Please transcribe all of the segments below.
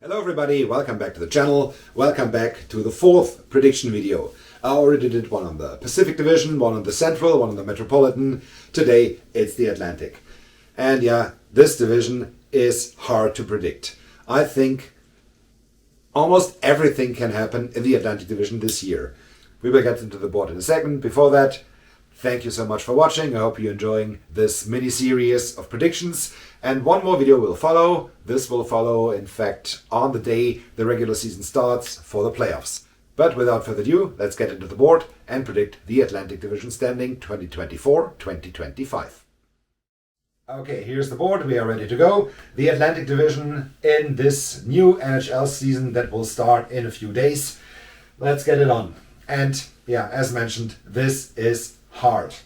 Hello everybody, welcome back to the channel. Welcome back to the fourth prediction video. I already did one on the Pacific Division, one on the Central, one on the Metropolitan. Today it's the Atlantic. And yeah, this division is hard to predict. I think almost everything can happen in the Atlantic Division this year. We will get into the board in a second. Before that, thank you so much for watching. I hope you're enjoying this mini-series of predictions. And one more video will follow. This will follow, in fact, on the day the regular season starts for the playoffs. But without further ado, let's get into the board and predict the Atlantic Division standing 2024-2025. Okay, here's the board. We are ready to go. The Atlantic Division in this new NHL season that will start in a few days. Let's get it on. And yeah, as mentioned, this is hard.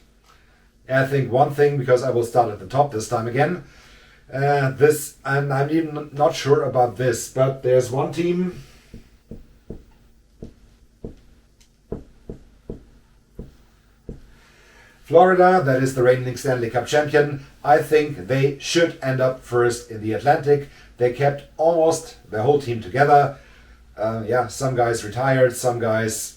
I think one thing, because I will start at the top this time again. And I'm even not sure about this, but there's one team. Florida, that is the reigning Stanley Cup champion. I think they should end up first in the Atlantic. They kept almost the whole team together. Some guys retired, some guys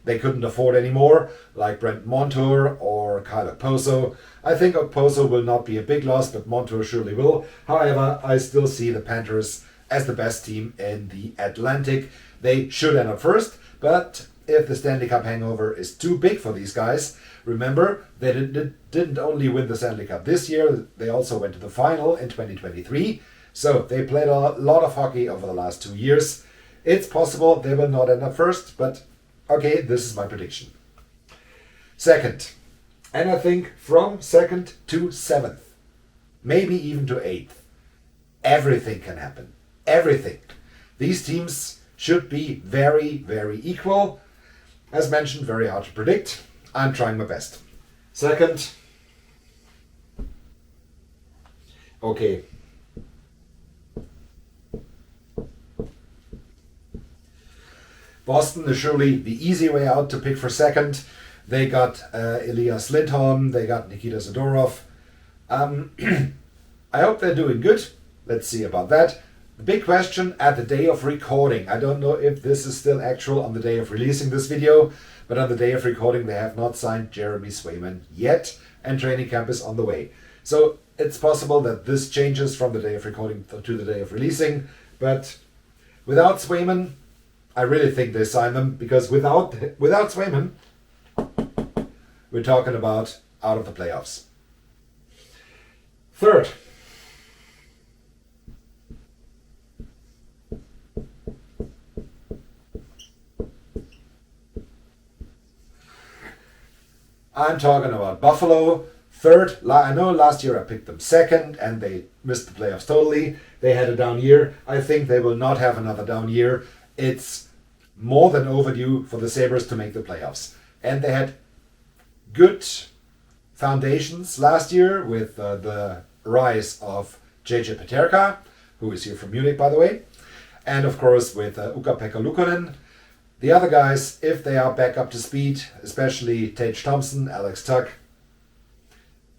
they couldn't afford anymore, like Brent Montour or Kyle Okposo. I think Okposo will not be a big loss, but Montour surely will. However, I still see the Panthers as the best team in the Atlantic. They should end up first, but if the Stanley Cup hangover is too big for these guys, remember, they didn't only win the Stanley Cup this year, they also went to the final in 2023. So they played a lot of hockey over the last 2 years. It's possible they will not end up first, but okay, this is my prediction. Second, and I think from second to 7th, maybe even to 8th, everything can happen. Everything. These teams should be very, very equal. As mentioned, very hard to predict. I'm trying my best. Second, okay. Boston is surely the easy way out to pick for second. They got Elias Lindholm, they got Nikita Zadorov. I hope they're doing good. Let's see about that. The big question at the day of recording. I don't know if this is still actual on the day of releasing this video, but on the day of recording they have not signed Jeremy Swayman yet, and training camp is on the way. So it's possible that this changes from the day of recording to the day of releasing, but without Swayman, I really think they sign them, because without Swayman, we're talking about out of the playoffs. Third, I'm talking about Buffalo. Third, I know last year I picked them second and they missed the playoffs totally. They had a down year. I think they will not have another down year. It's more than overdue for the Sabres to make the playoffs. And they had good foundations last year with the rise of JJ Peterka, who is here from Munich, by the way. And of course with Ukko-Pekka Luukkonen. The other guys, if they are back up to speed, especially Tage Thompson, Alex Tuck.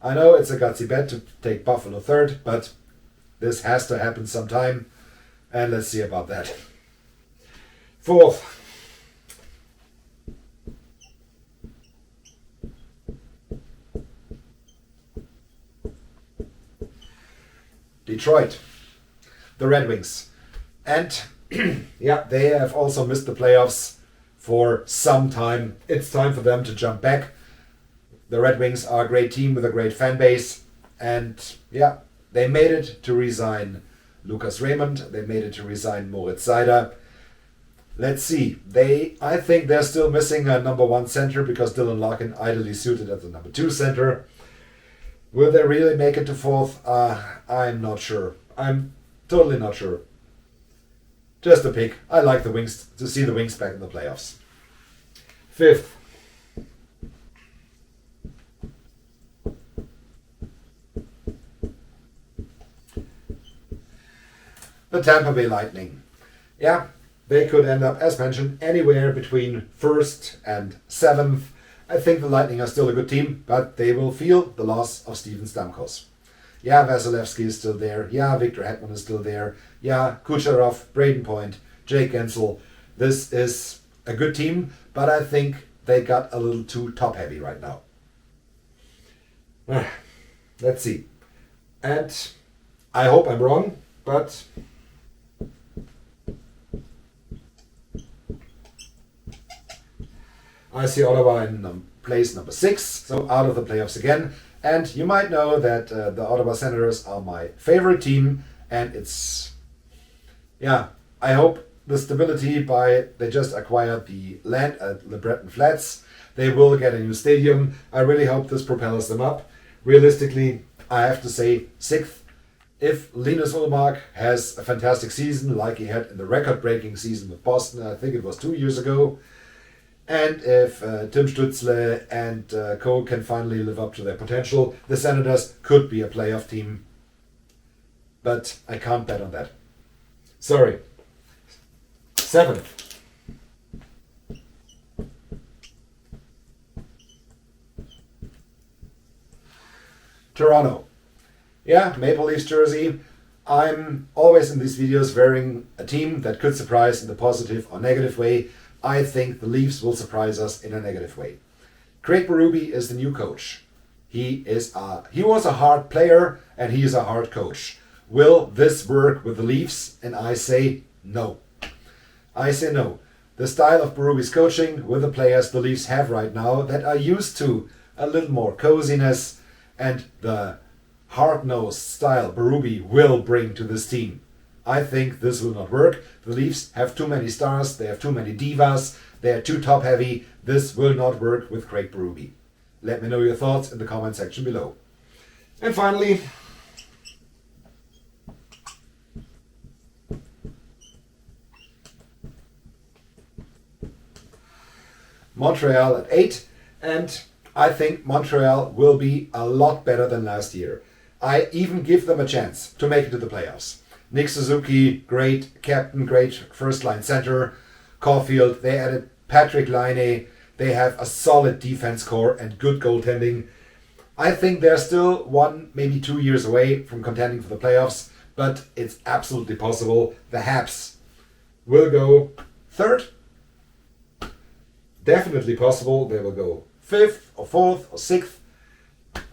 I know it's a gutsy bet to take Buffalo third, but this has to happen sometime. And let's see about that. Fourth, Detroit, the Red Wings. And yeah, they have also missed the playoffs for some time. It's time for them to jump back. The Red Wings are a great team with a great fan base. And yeah, they made it to resign Lucas Raymond. They made it to resign Moritz Seider. Let's see. I think they're still missing a number 1 center, because Dylan Larkin ideally suited as the number 2 center. Will they really make it to 4th? I'm not sure. I'm totally not sure. Just a pick. I like the Wings, to see the Wings back in the playoffs. 5th. The Tampa Bay Lightning. Yeah, they could end up, as mentioned, anywhere between 1st and 7th. I think the Lightning are still a good team, but they will feel the loss of Steven Stamkos. Yeah, Vasilevsky is still there. Yeah, Victor Hedman is still there. Yeah, Kucherov, Braden Point, Jake Gensel. This is a good team, but I think they got a little too top-heavy right now. Let's see. And I hope I'm wrong, but I see Ottawa in place number 6, so out of the playoffs again. And you might know that the Ottawa Senators are my favorite team, and it's, yeah, I hope the stability they just acquired the land at Le Breton Flats. They will get a new stadium. I really hope this propels them up. Realistically, I have to say 6th. If Linus Ullmark has a fantastic season like he had in the record-breaking season with Boston, I think it was 2 years ago, and if Tim Stützle and co can finally live up to their potential, the Senators could be a playoff team. But I can't bet on that. Sorry. 7th. Toronto. Yeah, Maple Leafs jersey. I'm always in these videos wearing a team that could surprise in the positive or negative way. I think the Leafs will surprise us in a negative way. Craig Berube is the new coach. He was a hard player and he is a hard coach. Will this work with the Leafs? And I say no. I say no. The style of Berube's coaching with the players the Leafs have right now that are used to a little more coziness and the hard-nosed style Berube will bring to this team. I think this will not work. The Leafs have too many stars, they have too many divas, they are too top-heavy. This will not work with Craig Berube. Let me know your thoughts in the comment section below. And finally, Montreal at 8, and I think Montreal will be a lot better than last year. I even give them a chance to make it to the playoffs. Nick Suzuki, great captain, great first-line center. Caulfield, they added Patrick Laine. They have a solid defense core and good goaltending. I think they're still 1, maybe 2 years away from contending for the playoffs, but it's absolutely possible. The Habs will go 3rd. Definitely possible. They will go 5th or 4th or 6th.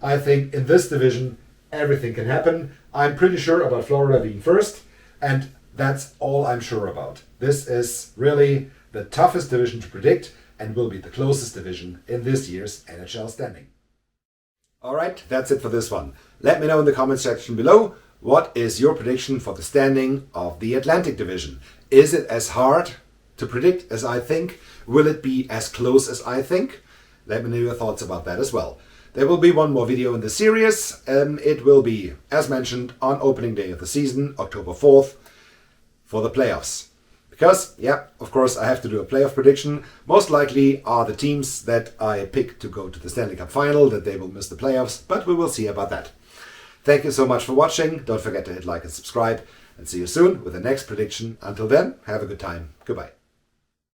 I think in this division, everything can happen. I'm pretty sure about Florida being 1st, and that's all I'm sure about. This is really the toughest division to predict and will be the closest division in this year's NHL standing. Alright, that's it for this one. Let me know in the comment section below, what is your prediction for the standing of the Atlantic Division? Is it as hard to predict as I think? Will it be as close as I think? Let me know your thoughts about that as well. There will be one more video in the series. It will be, as mentioned, on opening day of the season, October 4th, for the playoffs. Because, yeah, of course, I have to do a playoff prediction. Most likely are the teams that I pick to go to the Stanley Cup final, that they will miss the playoffs, but we will see about that. Thank you so much for watching. Don't forget to hit like and subscribe, and see you soon with the next prediction. Until then, have a good time. Goodbye.